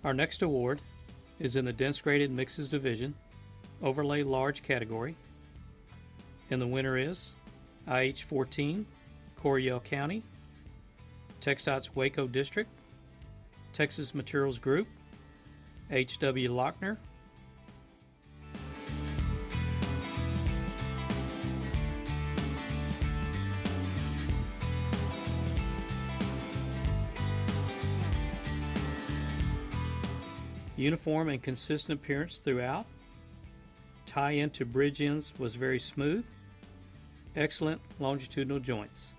Our next award is in the Dense Graded Mixes Division, Overlay Large category. And the winner is IH 14, Coryell County, TxDOT's Waco District, Texas Materials Group, H.W. Lochner. Uniform and consistent appearance throughout. Tie into bridge ends was very smooth. Excellent longitudinal joints.